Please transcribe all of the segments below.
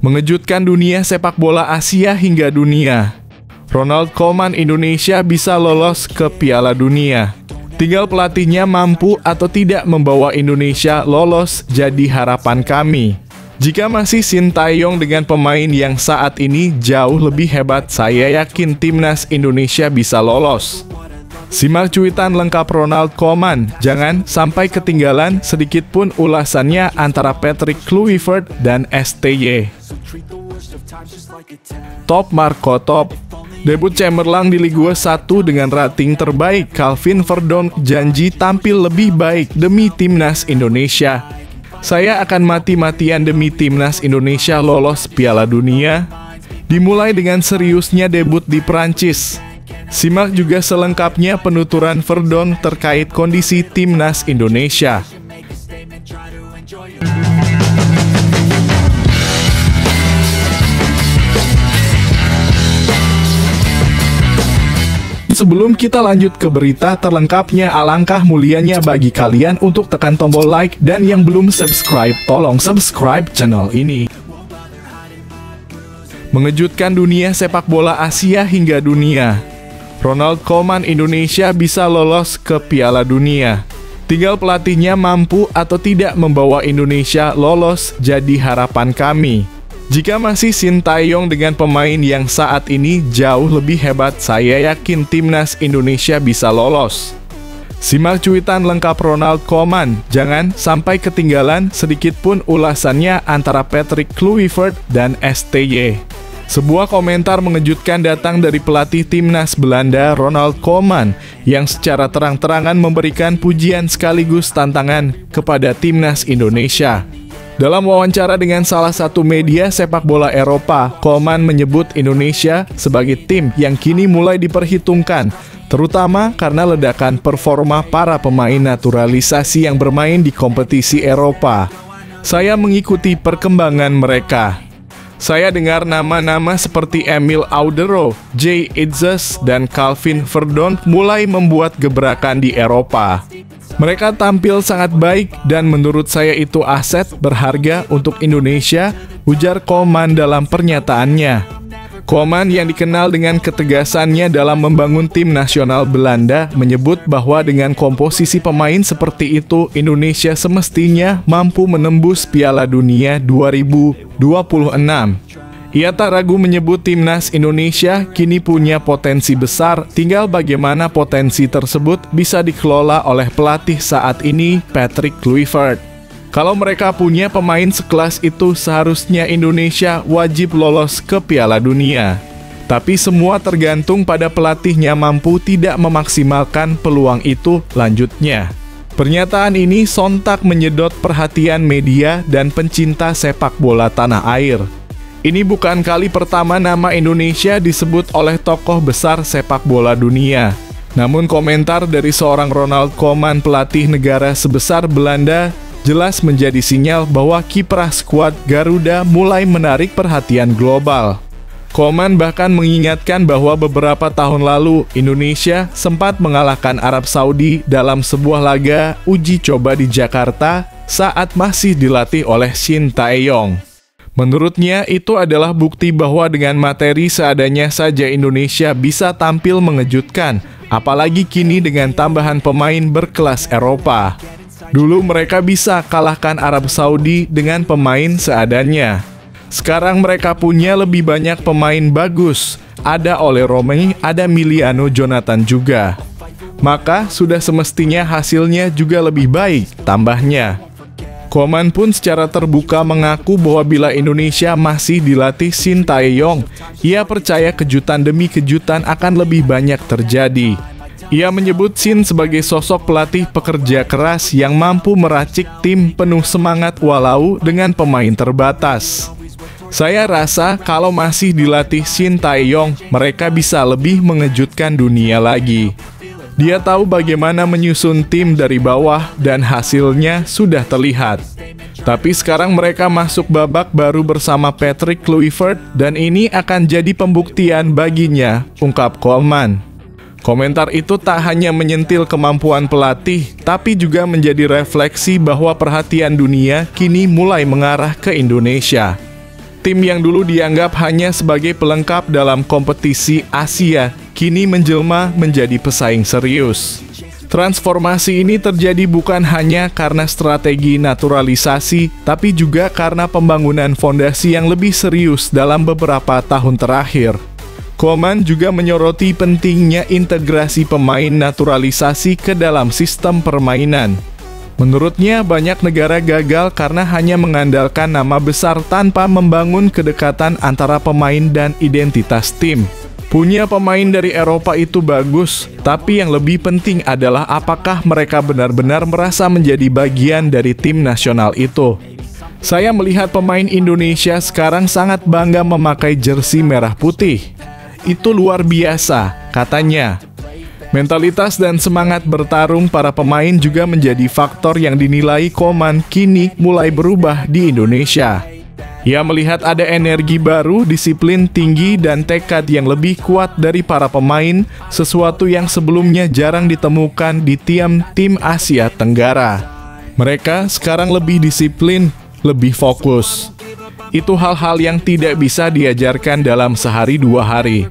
Mengejutkan dunia sepak bola Asia hingga dunia. Ronald Koeman Indonesia bisa lolos ke Piala Dunia. Tinggal pelatihnya mampu atau tidak membawa Indonesia lolos jadi harapan kami. Jika masih Sintayong dengan pemain yang saat ini jauh lebih hebat, saya yakin timnas Indonesia bisa lolos. Simak cuitan lengkap Ronald Koeman, jangan sampai ketinggalan sedikit pun ulasannya antara Patrick Kluivert dan STY. Top Marco Top. Debut Cemerlang di Ligue 1 dengan rating terbaik, Calvin Verdonk janji tampil lebih baik demi timnas Indonesia. Saya akan mati-matian demi timnas Indonesia lolos Piala Dunia. Dimulai dengan seriusnya debut di Prancis. Simak juga selengkapnya penuturan Verdonk terkait kondisi timnas Indonesia. Sebelum kita lanjut ke berita terlengkapnya, alangkah mulianya bagi kalian untuk tekan tombol like, dan yang belum subscribe, tolong subscribe channel ini. Mengejutkan dunia sepak bola Asia hingga dunia. Ronald Koeman Indonesia bisa lolos ke Piala Dunia. Tinggal pelatihnya mampu atau tidak membawa Indonesia lolos jadi harapan kami. Jika masih Sintayong dengan pemain yang saat ini jauh lebih hebat, saya yakin timnas Indonesia bisa lolos. Simak cuitan lengkap Ronald Koeman, jangan sampai ketinggalan sedikit pun ulasannya antara Patrick Kluivert dan STY. Sebuah komentar mengejutkan datang dari pelatih timnas Belanda Ronald Koeman yang secara terang-terangan memberikan pujian sekaligus tantangan kepada timnas Indonesia. Dalam wawancara dengan salah satu media sepak bola Eropa, Koeman menyebut Indonesia sebagai tim yang kini mulai diperhitungkan, terutama karena ledakan performa para pemain naturalisasi yang bermain di kompetisi Eropa. Saya mengikuti perkembangan mereka. Saya dengar nama-nama seperti Emil Audero, Jay Itzes, dan Calvin Verdonk mulai membuat gebrakan di Eropa. Mereka tampil sangat baik dan menurut saya itu aset berharga untuk Indonesia, ujar Koeman dalam pernyataannya. Koeman yang dikenal dengan ketegasannya dalam membangun tim nasional Belanda menyebut bahwa dengan komposisi pemain seperti itu, Indonesia semestinya mampu menembus Piala Dunia 2026. Ia tak ragu menyebut timnas Indonesia kini punya potensi besar, tinggal bagaimana potensi tersebut bisa dikelola oleh pelatih saat ini, Patrick Kluivert. Kalau mereka punya pemain sekelas itu, seharusnya Indonesia wajib lolos ke Piala Dunia. Tapi semua tergantung pada pelatihnya mampu tidak memaksimalkan peluang itu, lanjutnya. Pernyataan ini sontak menyedot perhatian media dan pencinta sepak bola tanah air. Ini bukan kali pertama nama Indonesia disebut oleh tokoh besar sepak bola dunia. Namun komentar dari seorang Ronald Koeman, pelatih negara sebesar Belanda, jelas menjadi sinyal bahwa kiprah skuad Garuda mulai menarik perhatian global. Koeman bahkan mengingatkan bahwa beberapa tahun lalu Indonesia sempat mengalahkan Arab Saudi dalam sebuah laga uji coba di Jakarta saat masih dilatih oleh Sintayong. Menurutnya itu adalah bukti bahwa dengan materi seadanya saja Indonesia bisa tampil mengejutkan, apalagi kini dengan tambahan pemain berkelas Eropa. Dulu mereka bisa kalahkan Arab Saudi dengan pemain seadanya. Sekarang mereka punya lebih banyak pemain bagus. Ada Ole Romey, ada Miliano Jonathan juga. Maka sudah semestinya hasilnya juga lebih baik, tambahnya. Koeman pun secara terbuka mengaku bahwa bila Indonesia masih dilatih Sintayong, ia percaya kejutan demi kejutan akan lebih banyak terjadi. Ia menyebut Sin sebagai sosok pelatih pekerja keras yang mampu meracik tim penuh semangat walau dengan pemain terbatas. Saya rasa kalau masih dilatih Sintayong, mereka bisa lebih mengejutkan dunia lagi. Dia tahu bagaimana menyusun tim dari bawah dan hasilnya sudah terlihat. Tapi sekarang mereka masuk babak baru bersama Patrick Kluivert dan ini akan jadi pembuktian baginya, ungkap Koeman. Komentar itu tak hanya menyentil kemampuan pelatih, tapi juga menjadi refleksi bahwa perhatian dunia kini mulai mengarah ke Indonesia. Tim yang dulu dianggap hanya sebagai pelengkap dalam kompetisi Asia, kini menjelma menjadi pesaing serius. Transformasi ini terjadi bukan hanya karena strategi naturalisasi, tapi juga karena pembangunan fondasi yang lebih serius dalam beberapa tahun terakhir. Koeman juga menyoroti pentingnya integrasi pemain naturalisasi ke dalam sistem permainan. Menurutnya, banyak negara gagal karena hanya mengandalkan nama besar tanpa membangun kedekatan antara pemain dan identitas tim. Punya pemain dari Eropa itu bagus, tapi yang lebih penting adalah apakah mereka benar-benar merasa menjadi bagian dari tim nasional itu. Saya melihat pemain Indonesia sekarang sangat bangga memakai jersey merah putih. Itu luar biasa, katanya. Mentalitas dan semangat bertarung para pemain juga menjadi faktor yang dinilai Koeman kini mulai berubah di Indonesia. Ia melihat ada energi baru, disiplin tinggi, dan tekad yang lebih kuat dari para pemain, sesuatu yang sebelumnya jarang ditemukan di tim Asia Tenggara. Mereka sekarang lebih disiplin, lebih fokus. Itu hal-hal yang tidak bisa diajarkan dalam sehari dua hari.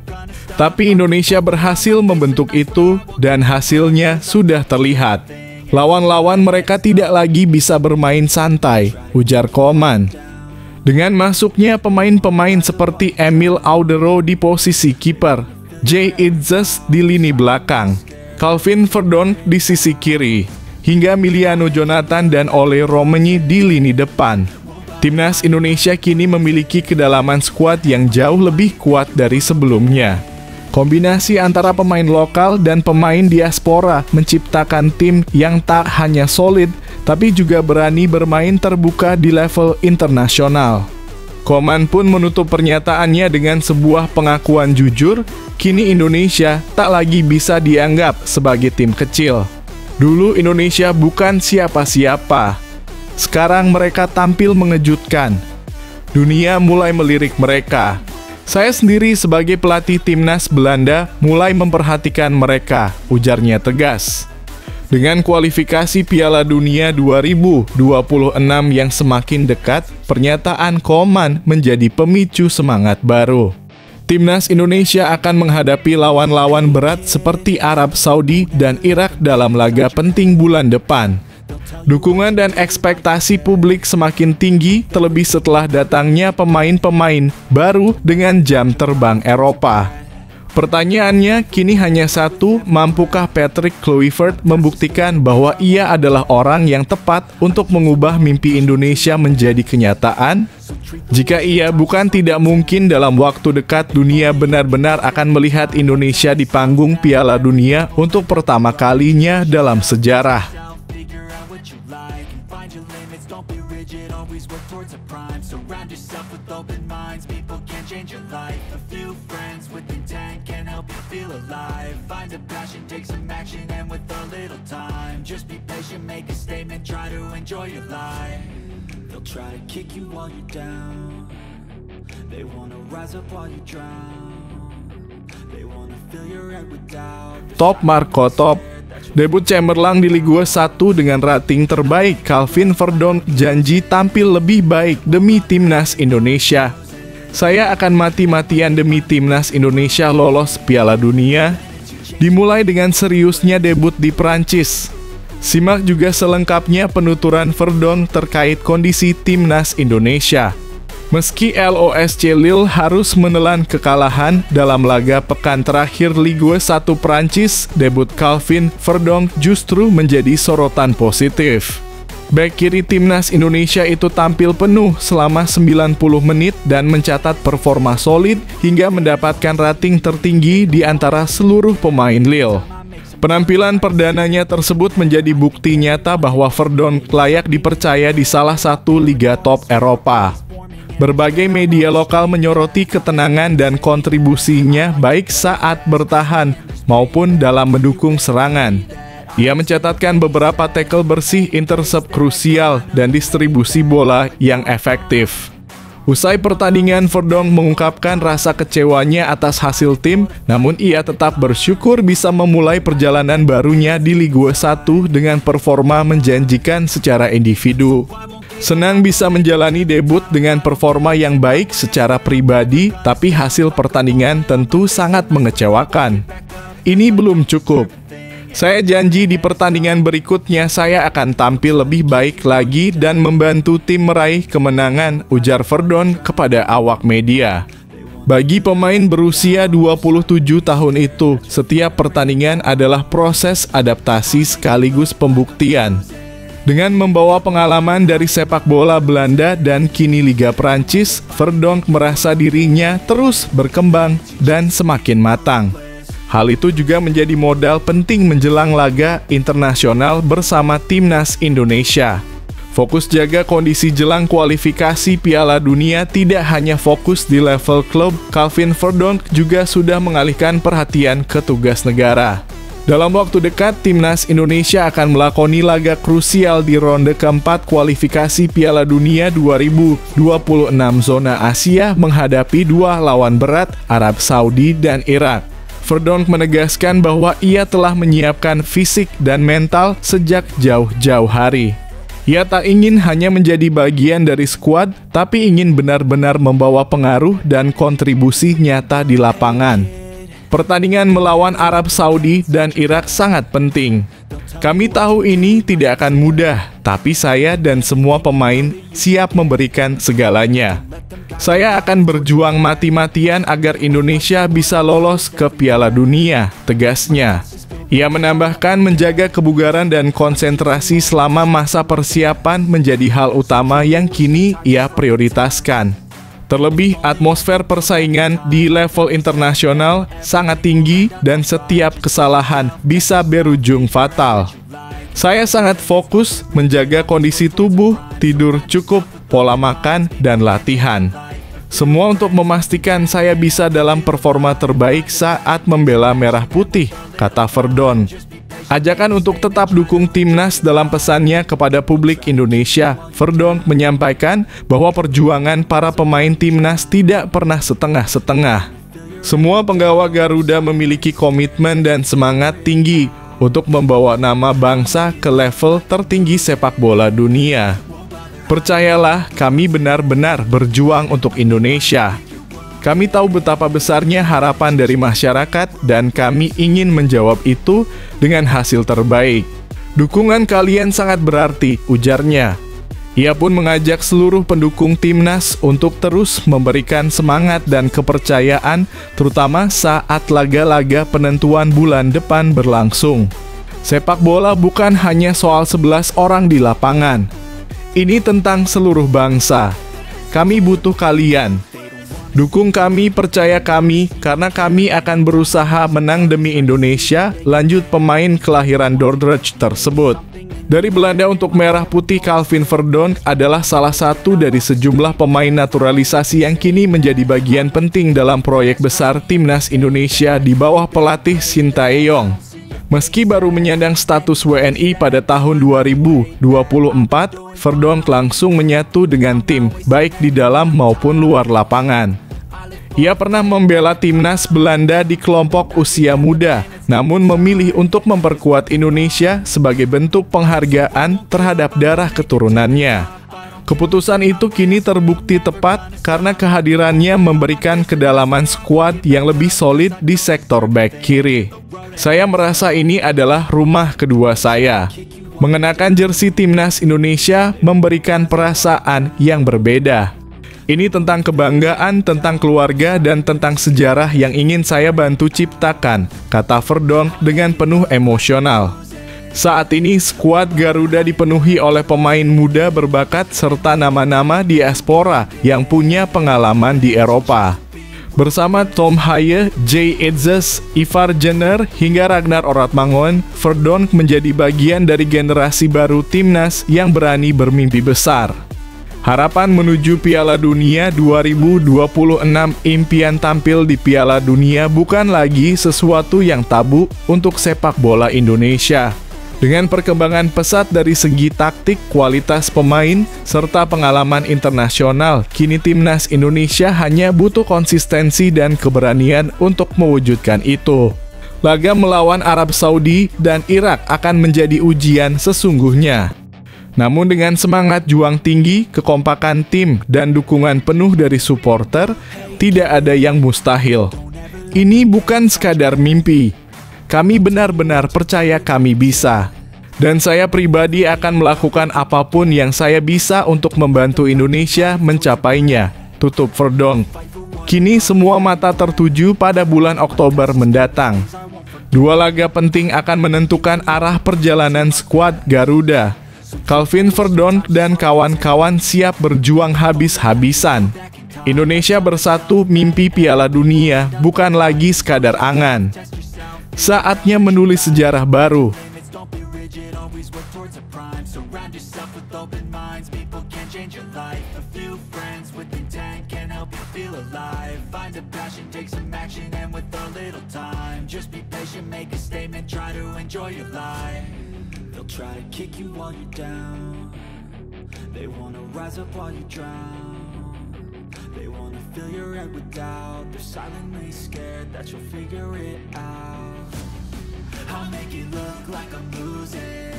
Tapi Indonesia berhasil membentuk itu dan hasilnya sudah terlihat. Lawan-lawan mereka tidak lagi bisa bermain santai, ujar Koeman. Dengan masuknya pemain-pemain seperti Emil Audero di posisi kiper, Jay Itzes di lini belakang, Calvin Verdonk di sisi kiri, hingga Miliano Jonathan dan Ole Romeni di lini depan. Timnas Indonesia kini memiliki kedalaman skuad yang jauh lebih kuat dari sebelumnya. Kombinasi antara pemain lokal dan pemain diaspora menciptakan tim yang tak hanya solid, tapi juga berani bermain terbuka di level internasional. Koeman pun menutup pernyataannya dengan sebuah pengakuan jujur, kini Indonesia tak lagi bisa dianggap sebagai tim kecil. Dulu Indonesia bukan siapa-siapa. Sekarang mereka tampil mengejutkan. Dunia mulai melirik mereka. Saya sendiri sebagai pelatih timnas Belanda mulai memperhatikan mereka, ujarnya tegas. Dengan kualifikasi Piala Dunia 2026 yang semakin dekat, pernyataan Koeman menjadi pemicu semangat baru. Timnas Indonesia akan menghadapi lawan-lawan berat seperti Arab Saudi dan Irak dalam laga penting bulan depan. Dukungan dan ekspektasi publik semakin tinggi, terlebih setelah datangnya pemain-pemain baru dengan jam terbang Eropa. Pertanyaannya kini hanya satu, mampukah Patrick Kluivert membuktikan bahwa ia adalah orang yang tepat untuk mengubah mimpi Indonesia menjadi kenyataan? Jika iya, bukan tidak mungkin dalam waktu dekat dunia benar-benar akan melihat Indonesia di panggung Piala Dunia untuk pertama kalinya dalam sejarah. Don't be rigid, always work towards a prime. Surround yourself with open minds. People can change your life. A few friends with intent can help you feel alive. Find a passion, take some action, and with a little time, just be patient, make a statement, try to enjoy your life. They'll try to kick you while you're down. They wanna rise up while you drown. They wanna fill your head with doubt. Top Marco Top. Debut cemerlang di Ligue 1 dengan rating terbaik, Calvin Verdonk janji tampil lebih baik demi timnas Indonesia. Saya akan mati-matian demi timnas Indonesia lolos Piala Dunia. Dimulai dengan seriusnya debut di Prancis. Simak juga selengkapnya penuturan Verdonk terkait kondisi timnas Indonesia. Meski LOSC Lille harus menelan kekalahan dalam laga pekan terakhir Ligue 1 Prancis, debut Calvin Verdonk justru menjadi sorotan positif. Bek kiri timnas Indonesia itu tampil penuh selama 90 menit dan mencatat performa solid hingga mendapatkan rating tertinggi di antara seluruh pemain Lille. Penampilan perdananya tersebut menjadi bukti nyata bahwa Verdonk layak dipercaya di salah satu liga top Eropa. Berbagai media lokal menyoroti ketenangan dan kontribusinya baik saat bertahan maupun dalam mendukung serangan. Ia mencatatkan beberapa tackle bersih, intercept krusial, dan distribusi bola yang efektif. Usai pertandingan, Verdonk mengungkapkan rasa kecewanya atas hasil tim, namun ia tetap bersyukur bisa memulai perjalanan barunya di Ligue 1 dengan performa menjanjikan secara individu. Senang bisa menjalani debut dengan performa yang baik secara pribadi, tapi hasil pertandingan tentu sangat mengecewakan. Ini belum cukup. Saya janji di pertandingan berikutnya saya akan tampil lebih baik lagi dan membantu tim meraih kemenangan, ujar Verdon kepada awak media. Bagi pemain berusia 27 tahun itu, setiap pertandingan adalah proses adaptasi sekaligus pembuktian. Dengan membawa pengalaman dari sepak bola Belanda dan kini Liga Prancis, Verdonk merasa dirinya terus berkembang dan semakin matang. Hal itu juga menjadi modal penting menjelang laga internasional bersama Timnas Indonesia. Fokus jaga kondisi jelang kualifikasi Piala Dunia tidak hanya fokus di level klub, Calvin Verdonk juga sudah mengalihkan perhatian ke tugas negara. Dalam waktu dekat, Timnas Indonesia akan melakoni laga krusial di ronde keempat kualifikasi Piala Dunia 2026 zona Asia menghadapi dua lawan berat, Arab Saudi dan Irak. Verdonk menegaskan bahwa ia telah menyiapkan fisik dan mental sejak jauh-jauh hari. Ia tak ingin hanya menjadi bagian dari skuad, tapi ingin benar-benar membawa pengaruh dan kontribusi nyata di lapangan. Pertandingan melawan Arab Saudi dan Irak sangat penting. Kami tahu ini tidak akan mudah, tapi saya dan semua pemain siap memberikan segalanya. Saya akan berjuang mati-matian agar Indonesia bisa lolos ke Piala Dunia, tegasnya. Ia menambahkan menjaga kebugaran dan konsentrasi selama masa persiapan menjadi hal utama yang kini ia prioritaskan. Terlebih, atmosfer persaingan di level internasional sangat tinggi dan setiap kesalahan bisa berujung fatal. Saya sangat fokus menjaga kondisi tubuh, tidur cukup, pola makan, dan latihan. Semua untuk memastikan saya bisa dalam performa terbaik saat membela Merah Putih, kata Verdon. Ajakan untuk tetap dukung Timnas dalam pesannya kepada publik Indonesia, Verdonk menyampaikan bahwa perjuangan para pemain Timnas tidak pernah setengah-setengah. Semua penggawa Garuda memiliki komitmen dan semangat tinggi untuk membawa nama bangsa ke level tertinggi sepak bola dunia. Percayalah, kami benar-benar berjuang untuk Indonesia. Kami tahu betapa besarnya harapan dari masyarakat dan kami ingin menjawab itu dengan hasil terbaik. Dukungan kalian sangat berarti, ujarnya. Ia pun mengajak seluruh pendukung Timnas untuk terus memberikan semangat dan kepercayaan, terutama saat laga-laga penentuan bulan depan berlangsung. Sepak bola bukan hanya soal 11 orang di lapangan. Ini tentang seluruh bangsa. Kami butuh kalian. Dukung kami, percaya kami, karena kami akan berusaha menang demi Indonesia, lanjut pemain kelahiran Dordrecht tersebut. Dari Belanda untuk Merah Putih, Calvin Verdonk adalah salah satu dari sejumlah pemain naturalisasi yang kini menjadi bagian penting dalam proyek besar Timnas Indonesia di bawah pelatih Sintayong. Meski baru menyandang status WNI pada tahun 2024, Verdonk langsung menyatu dengan tim, baik di dalam maupun luar lapangan. Ia pernah membela Timnas Belanda di kelompok usia muda, namun memilih untuk memperkuat Indonesia sebagai bentuk penghargaan terhadap darah keturunannya. Keputusan itu kini terbukti tepat karena kehadirannya memberikan kedalaman skuad yang lebih solid di sektor bek kiri. Saya merasa ini adalah rumah kedua saya. Mengenakan jersey Timnas Indonesia memberikan perasaan yang berbeda. Ini tentang kebanggaan, tentang keluarga, dan tentang sejarah yang ingin saya bantu ciptakan, kata Verdonk dengan penuh emosional. Saat ini, skuad Garuda dipenuhi oleh pemain muda berbakat serta nama-nama diaspora yang punya pengalaman di Eropa. Bersama Tom Haye, Jay Etzes, Ivar Jenner, hingga Ragnar Oratmangoen, Verdonk menjadi bagian dari generasi baru Timnas yang berani bermimpi besar. Harapan menuju Piala Dunia 2026, impian tampil di Piala Dunia bukan lagi sesuatu yang tabu untuk sepak bola Indonesia. Dengan perkembangan pesat dari segi taktik, kualitas pemain, serta pengalaman internasional, kini Timnas Indonesia hanya butuh konsistensi dan keberanian untuk mewujudkan itu. Laga melawan Arab Saudi dan Irak akan menjadi ujian sesungguhnya. Namun dengan semangat juang tinggi, kekompakan tim, dan dukungan penuh dari supporter, tidak ada yang mustahil. Ini bukan sekadar mimpi. Kami benar-benar percaya kami bisa. Dan saya pribadi akan melakukan apapun yang saya bisa untuk membantu Indonesia mencapainya. Tutup Verdonk. Kini semua mata tertuju pada bulan Oktober mendatang. 2 laga penting akan menentukan arah perjalanan skuad Garuda. Calvin Verdonk dan kawan-kawan siap berjuang habis-habisan. Indonesia bersatu, mimpi Piala Dunia bukan lagi sekadar angan. Saatnya menulis sejarah baru. They'll try to kick you while you're down. They wanna rise up while you drown. They wanna fill your head with doubt. They're silently scared that you'll figure it out. I'll make it look like I'm losing.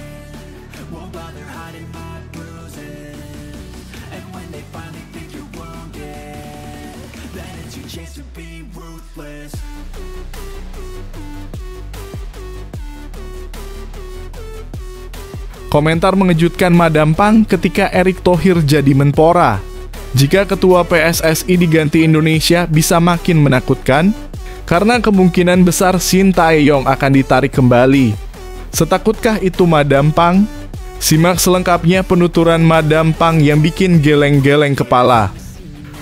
Won't bother hiding my bruises. And when they finally think you're wounded, then it's your chance to be ruthless. Komentar mengejutkan Madam Pang ketika Erick Thohir jadi Menpora. Jika ketua PSSI diganti Indonesia bisa makin menakutkan, karena kemungkinan besar Shin Tae-yong akan ditarik kembali. Setakutkah itu Madam Pang? Simak selengkapnya penuturan Madam Pang yang bikin geleng-geleng kepala.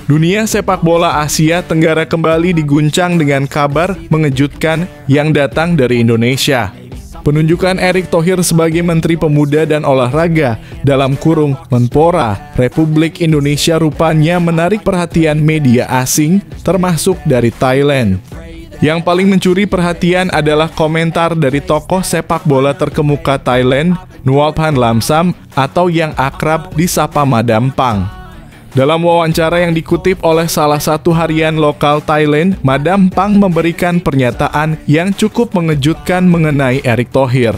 Dunia sepak bola Asia Tenggara kembali diguncang dengan kabar mengejutkan yang datang dari Indonesia. Penunjukan Erick Thohir sebagai Menteri Pemuda dan Olahraga dalam kurung Menpora Republik Indonesia rupanya menarik perhatian media asing, termasuk dari Thailand. Yang paling mencuri perhatian adalah komentar dari tokoh sepak bola terkemuka Thailand, Nualpan Lamsam, atau yang akrab disapa Madam Pang. Dalam wawancara yang dikutip oleh salah satu harian lokal Thailand, Madam Pang memberikan pernyataan yang cukup mengejutkan mengenai Erick Thohir.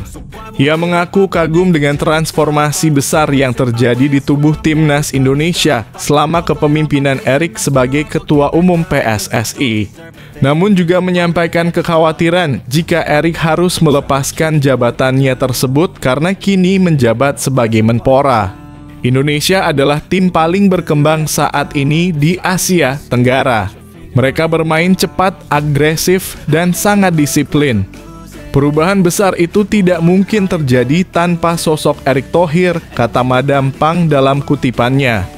Ia mengaku kagum dengan transformasi besar yang terjadi di tubuh timnas Indonesia selama kepemimpinan Erick sebagai Ketua Umum PSSI. Namun juga menyampaikan kekhawatiran jika Erick harus melepaskan jabatannya tersebut karena kini menjabat sebagai Menpora. Indonesia adalah tim paling berkembang saat ini di Asia Tenggara. Mereka bermain cepat, agresif, dan sangat disiplin. Perubahan besar itu tidak mungkin terjadi tanpa sosok Erick Thohir, kata Madam Pang dalam kutipannya.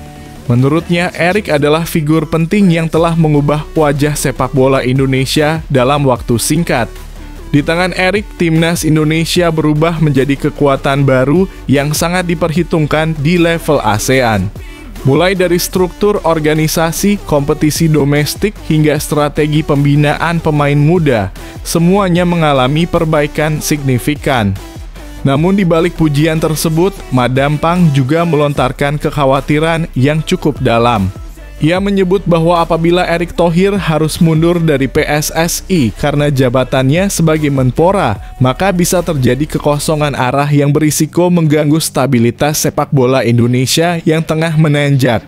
Menurutnya, Erick adalah figur penting yang telah mengubah wajah sepak bola Indonesia dalam waktu singkat. Di tangan Erick, timnas Indonesia berubah menjadi kekuatan baru yang sangat diperhitungkan di level ASEAN. Mulai dari struktur organisasi, kompetisi domestik, hingga strategi pembinaan pemain muda, semuanya mengalami perbaikan signifikan. Namun di balik pujian tersebut, Madam Pang juga melontarkan kekhawatiran yang cukup dalam. Ia menyebut bahwa apabila Erick Thohir harus mundur dari PSSI karena jabatannya sebagai Menpora, maka bisa terjadi kekosongan arah yang berisiko mengganggu stabilitas sepak bola Indonesia yang tengah menanjak.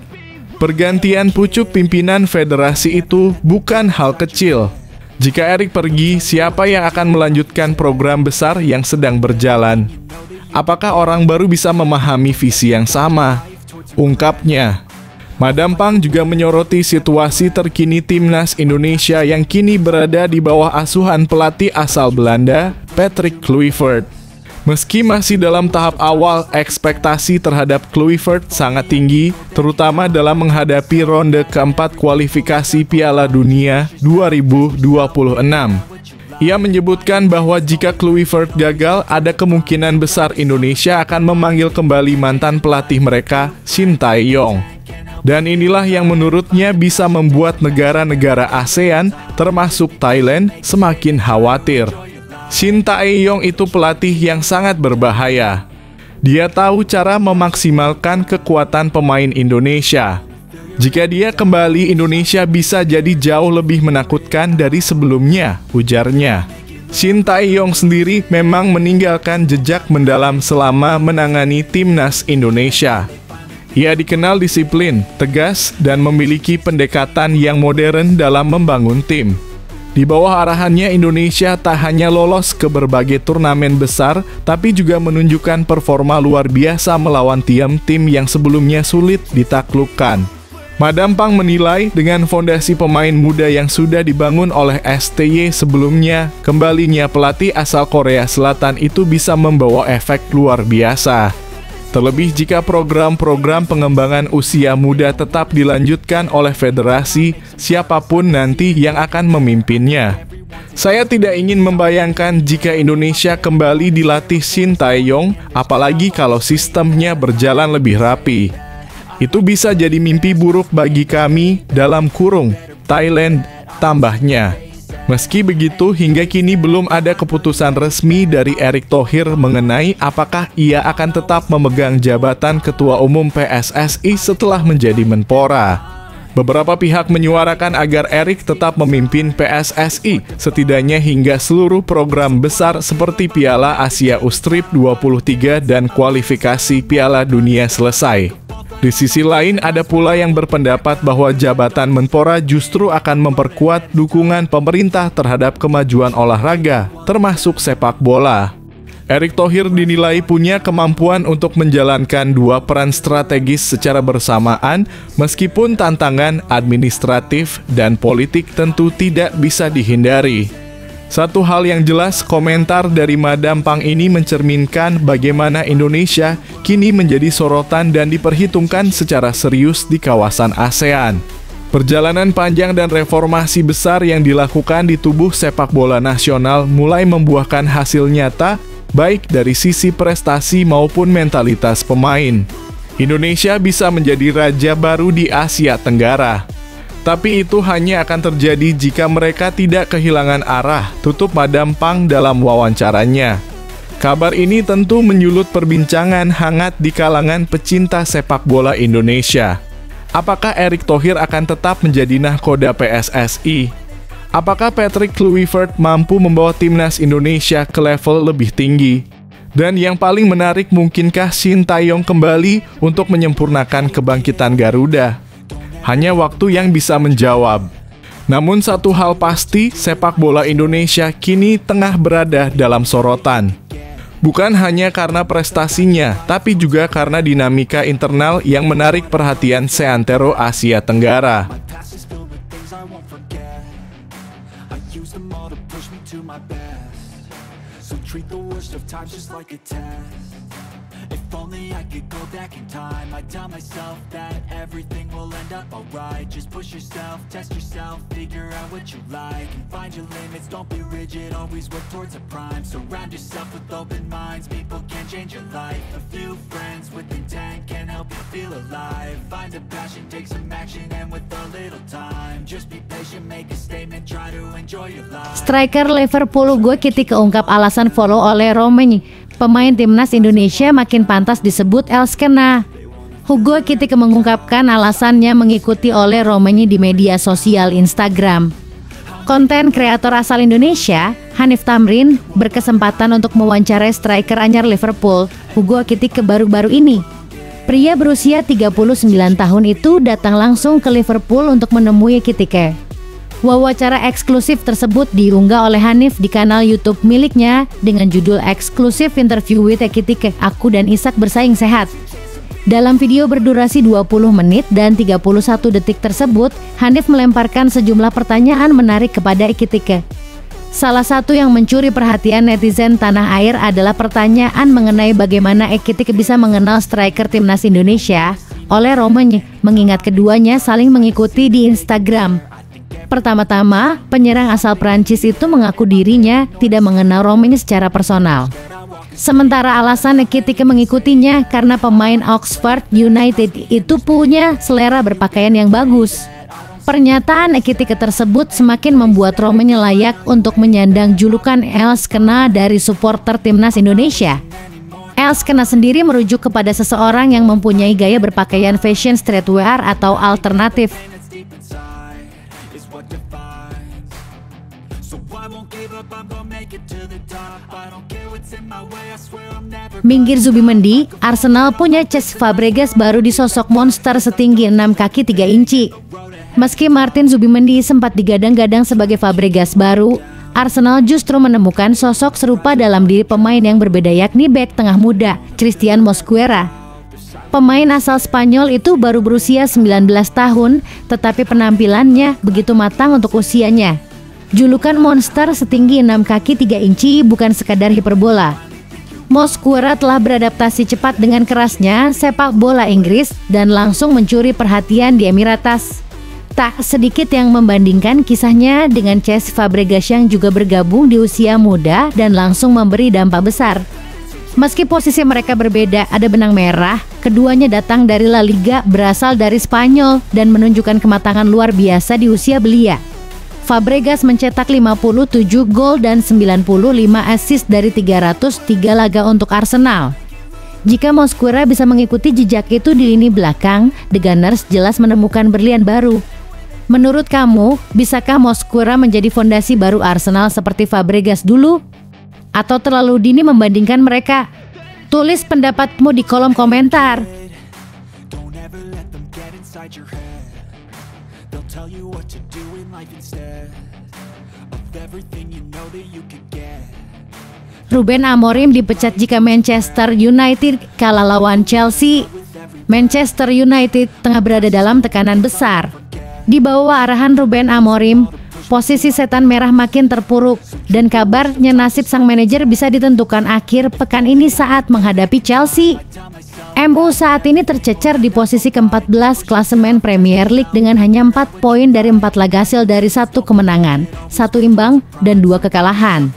Pergantian pucuk pimpinan federasi itu bukan hal kecil. Jika Erick pergi, siapa yang akan melanjutkan program besar yang sedang berjalan? Apakah orang baru bisa memahami visi yang sama? Ungkapnya. Madam Pang juga menyoroti situasi terkini timnas Indonesia yang kini berada di bawah asuhan pelatih asal Belanda, Patrick Kluivert. Meski masih dalam tahap awal, ekspektasi terhadap Kluivert sangat tinggi, terutama dalam menghadapi ronde keempat kualifikasi Piala Dunia 2026. Ia menyebutkan bahwa jika Kluivert gagal, ada kemungkinan besar Indonesia akan memanggil kembali mantan pelatih mereka, Shin Tae-yong. Dan inilah yang menurutnya bisa membuat negara-negara ASEAN, termasuk Thailand, semakin khawatir. Shin Tae-yong itu pelatih yang sangat berbahaya. Dia tahu cara memaksimalkan kekuatan pemain Indonesia. Jika dia kembali, Indonesia bisa jadi jauh lebih menakutkan dari sebelumnya, ujarnya. Shin Tae-yong sendiri memang meninggalkan jejak mendalam selama menangani timnas Indonesia. Ia dikenal disiplin, tegas, dan memiliki pendekatan yang modern dalam membangun tim. Di bawah arahannya, Indonesia tak hanya lolos ke berbagai turnamen besar, tapi juga menunjukkan performa luar biasa melawan tim-tim yang sebelumnya sulit ditaklukkan. Madam Pang menilai dengan fondasi pemain muda yang sudah dibangun oleh STY sebelumnya, kembalinya pelatih asal Korea Selatan itu bisa membawa efek luar biasa. Terlebih jika program-program pengembangan usia muda tetap dilanjutkan oleh federasi, siapapun nanti yang akan memimpinnya. Saya tidak ingin membayangkan jika Indonesia kembali dilatih Shin Tae-yong, apalagi kalau sistemnya berjalan lebih rapi. Itu bisa jadi mimpi buruk bagi kami, dalam kurung, Thailand, tambahnya. Meski begitu, hingga kini belum ada keputusan resmi dari Erick Thohir mengenai apakah ia akan tetap memegang jabatan Ketua Umum PSSI setelah menjadi Menpora. Beberapa pihak menyuarakan agar Erick tetap memimpin PSSI, setidaknya hingga seluruh program besar seperti Piala Asia U-Strip 23 dan kualifikasi Piala Dunia selesai. Di sisi lain, ada pula yang berpendapat bahwa jabatan Menpora justru akan memperkuat dukungan pemerintah terhadap kemajuan olahraga, termasuk sepak bola. Erick Thohir dinilai punya kemampuan untuk menjalankan dua peran strategis secara bersamaan, meskipun tantangan administratif dan politik tentu tidak bisa dihindari. Satu hal yang jelas, komentar dari Madam Pang ini mencerminkan bagaimana Indonesia kini menjadi sorotan dan diperhitungkan secara serius di kawasan ASEAN. Perjalanan panjang dan reformasi besar yang dilakukan di tubuh sepak bola nasional mulai membuahkan hasil nyata, baik dari sisi prestasi maupun mentalitas pemain. Indonesia bisa menjadi raja baru di Asia Tenggara. Tapi itu hanya akan terjadi jika mereka tidak kehilangan arah, tutup Madam Pang dalam wawancaranya. Kabar ini tentu menyulut perbincangan hangat di kalangan pecinta sepak bola Indonesia. Apakah Erick Thohir akan tetap menjadi nahkoda PSSI? Apakah Patrick Kluivert mampu membawa timnas Indonesia ke level lebih tinggi? Dan yang paling menarik, mungkinkah Shin Tae-yong kembali untuk menyempurnakan kebangkitan Garuda? Hanya waktu yang bisa menjawab. Namun satu hal pasti, sepak bola Indonesia kini tengah berada dalam sorotan. Bukan hanya karena prestasinya, tapi juga karena dinamika internal yang menarik perhatian seantero Asia Tenggara. If only I could go back in time, I'd tell myself that everything will end up alright. Just push yourself, test yourself, figure out what you like, and find your limits, don't be rigid, always work towards a prime. Surround yourself with open minds, people can change your life. A few friends with intent can help you feel alive. Find a passion, take some action, and with a little time, just be patient, make a statement, try to enjoy your life. Striker Liverpool Hugo Ekitike keungkap alasan follow oleh Romain. Pemain timnas Indonesia makin pantas disebut El Skena. Hugo Ekitike mengungkapkan alasannya mengikuti oleh Romain di media sosial Instagram. Konten kreator asal Indonesia, Hanif Tamrin, berkesempatan untuk mewawancarai striker anyar Liverpool, Hugo Ekitike baru-baru ini. Pria berusia 39 tahun itu datang langsung ke Liverpool untuk menemui Ekitike. Wawancara eksklusif tersebut diunggah oleh Hanif di kanal YouTube miliknya dengan judul Exclusive Interview with Ekitike, Aku dan Ishak Bersaing Sehat. Dalam video berdurasi 20 menit dan 31 detik tersebut, Hanif melemparkan sejumlah pertanyaan menarik kepada Ekitike. Salah satu yang mencuri perhatian netizen tanah air adalah pertanyaan mengenai bagaimana Ekitike bisa mengenal striker timnas Indonesia oleh Romain, mengingat keduanya saling mengikuti di Instagram. Pertama-tama, penyerang asal Prancis itu mengaku dirinya tidak mengenal Romain secara personal. Sementara alasan Ekitike mengikutinya karena pemain Oxford United itu punya selera berpakaian yang bagus. Pernyataan Ekitike tersebut semakin membuat Romain layak untuk menyandang julukan El Skena dari supporter timnas Indonesia. El Skena sendiri merujuk kepada seseorang yang mempunyai gaya berpakaian fashion streetwear atau alternatif. So I won't give up, I'm gonna make it to the top. I don't care what's in my way, I swear I'm never. Minggir Zubimendi, Arsenal punya Cesc Fabregas baru di sosok monster setinggi 6 kaki 3 inci. Meski Martin Zubimendi sempat digadang-gadang sebagai Fabregas baru, Arsenal justru menemukan sosok serupa dalam diri pemain yang berbeda, yakni bek tengah muda, Christian Mosquera. Pemain asal Spanyol itu baru berusia 19 tahun, tetapi penampilannya begitu matang untuk usianya. Julukan monster setinggi 6 kaki 3 inci bukan sekadar hiperbola. Mosquera telah beradaptasi cepat dengan kerasnya sepak bola Inggris dan langsung mencuri perhatian di Emirates. Tak sedikit yang membandingkan kisahnya dengan Cesc Fabregas yang juga bergabung di usia muda dan langsung memberi dampak besar. Meski posisi mereka berbeda, ada benang merah, keduanya datang dari La Liga, berasal dari Spanyol dan menunjukkan kematangan luar biasa di usia belia. Fabregas mencetak 57 gol dan 95 assist dari 303 laga untuk Arsenal. Jika Mosquera bisa mengikuti jejak itu di lini belakang, The Gunners jelas menemukan berlian baru. Menurut kamu, bisakah Mosquera menjadi fondasi baru Arsenal seperti Fabregas dulu? Atau terlalu dini membandingkan mereka? Tulis pendapatmu di kolom komentar. Don't ever let them get inside your head. They'll tell you what to do in life instead of everything you know that you could get. Ruben Amorim dipecat jika Manchester United kalah lawan Chelsea. Manchester United tengah berada dalam tekanan besar. Di bawah arahan Ruben Amorim, posisi setan merah makin terpuruk dan kabarnya nasib sang manajer bisa ditentukan akhir pekan ini saat menghadapi Chelsea. MU saat ini tercecer di posisi ke-14 klasemen Premier League dengan hanya 4 poin dari 4 laga hasil dari 1 kemenangan, 1 imbang, dan 2 kekalahan.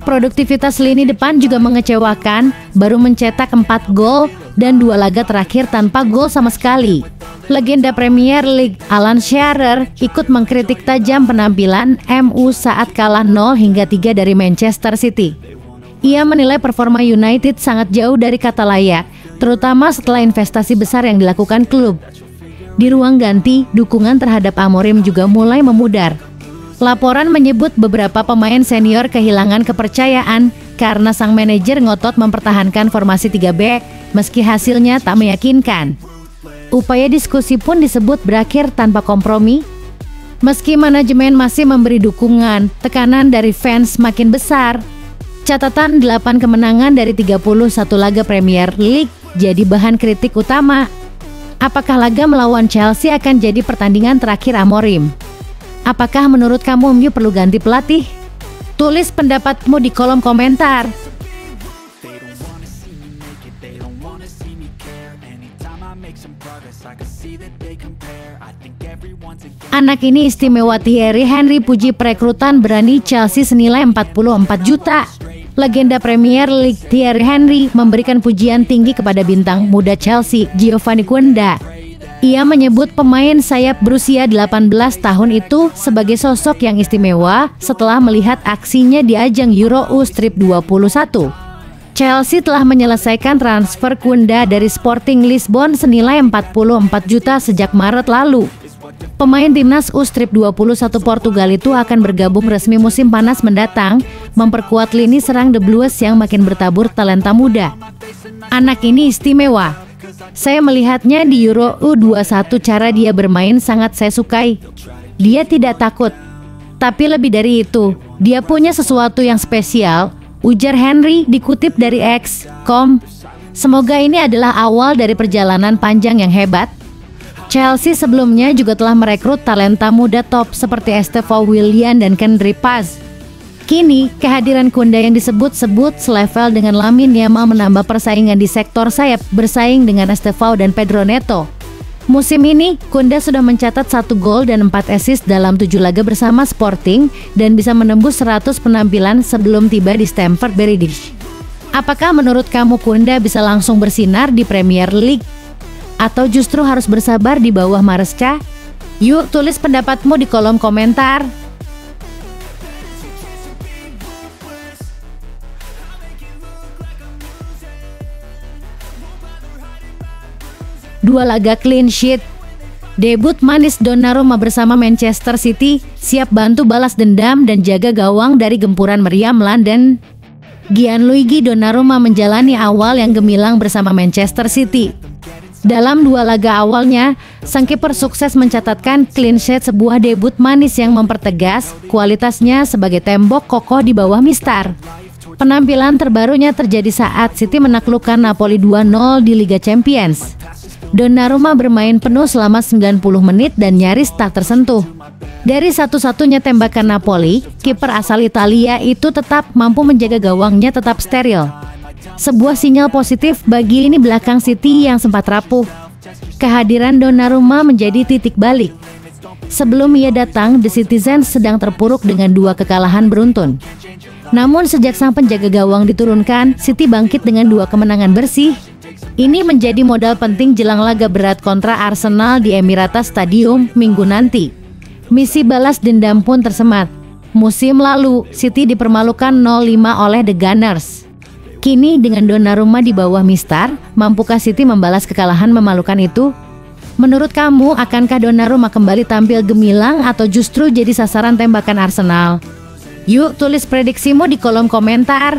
Produktivitas lini depan juga mengecewakan, baru mencetak 4 gol dan 2 laga terakhir tanpa gol sama sekali. Legenda Premier League Alan Shearer ikut mengkritik tajam penampilan MU saat kalah 0 hingga 3 dari Manchester City. Ia menilai performa United sangat jauh dari kata layak, terutama setelah investasi besar yang dilakukan klub. Di ruang ganti, dukungan terhadap Amorim juga mulai memudar. Laporan menyebut beberapa pemain senior kehilangan kepercayaan karena sang manajer ngotot mempertahankan formasi 3 back meski hasilnya tak meyakinkan. Upaya diskusi pun disebut berakhir tanpa kompromi. Meski manajemen masih memberi dukungan, tekanan dari fans makin besar. Catatan 8 kemenangan dari 31 laga Premier League jadi bahan kritik utama. Apakah laga melawan Chelsea akan jadi pertandingan terakhir Amorim? Apakah menurut kamu MU perlu ganti pelatih? Tulis pendapatmu di kolom komentar. They don't wanna see me make it, they don't wanna see me care. Anytime I make some progress, I can see that they compare. I think everyone's against. Anak ini istimewa. Thierry Henry puji perekrutan berani Chelsea senilai 44 juta. Legenda Premier League Thierry Henry memberikan pujian tinggi kepada bintang muda Chelsea, Giovanni Quenda. Ia menyebut pemain sayap berusia 18 tahun itu sebagai sosok yang istimewa setelah melihat aksinya di ajang Euro U21. Chelsea telah menyelesaikan transfer Quenda dari Sporting Lisbon senilai 44 juta sejak Maret lalu. Pemain timnas U21 Portugal itu akan bergabung resmi musim panas mendatang, memperkuat lini serang The Blues yang makin bertabur talenta muda. Anak ini istimewa. Saya melihatnya di Euro U21, cara dia bermain sangat saya sukai. Dia tidak takut. Tapi lebih dari itu, dia punya sesuatu yang spesial, ujar Henry dikutip dari X.com. Semoga ini adalah awal dari perjalanan panjang yang hebat. Chelsea sebelumnya juga telah merekrut talenta muda top seperti Estevao Willian dan Kendry Paz. Kini, kehadiran Quenda yang disebut-sebut selevel dengan Lamine Yamal menambah persaingan di sektor sayap, bersaing dengan Estevao dan Pedro Neto. Musim ini, Quenda sudah mencatat 1 gol dan 4 assist dalam 7 laga bersama Sporting dan bisa menembus 100 penampilan sebelum tiba di Stamford Bridge. Apakah menurut kamu Quenda bisa langsung bersinar di Premier League? Atau justru harus bersabar di bawah Maresca? Yuk tulis pendapatmu di kolom komentar. Dua laga clean sheet. Debut manis Donnarumma bersama Manchester City, siap bantu balas dendam dan jaga gawang dari gempuran meriam London. Gianluigi Donnarumma menjalani awal yang gemilang bersama Manchester City. Dalam 2 laga awalnya, sang kiper sukses mencatatkan clean sheet, sebuah debut manis yang mempertegas kualitasnya sebagai tembok kokoh di bawah mistar. Penampilan terbarunya terjadi saat City menaklukkan Napoli 2-0 di Liga Champions. Donnarumma bermain penuh selama 90 menit dan nyaris tak tersentuh. Dari satu-satunya tembakan Napoli, kiper asal Italia itu tetap mampu menjaga gawangnya tetap steril. Sebuah sinyal positif bagi lini belakang City yang sempat rapuh. Kehadiran Donnarumma menjadi titik balik. Sebelum ia datang, The Citizens sedang terpuruk dengan 2 kekalahan beruntun. Namun sejak sang penjaga gawang diturunkan, City bangkit dengan 2 kemenangan bersih. Ini menjadi modal penting jelang laga berat kontra Arsenal di Emirates Stadium minggu nanti. Misi balas dendam pun tersemat. Musim lalu, City dipermalukan 0-5 oleh The Gunners. Kini dengan Donnarumma di bawah mistar, mampukah City membalas kekalahan memalukan itu? Menurut kamu, akankah Donnarumma kembali tampil gemilang atau justru jadi sasaran tembakan Arsenal? Yuk tulis prediksimu di kolom komentar.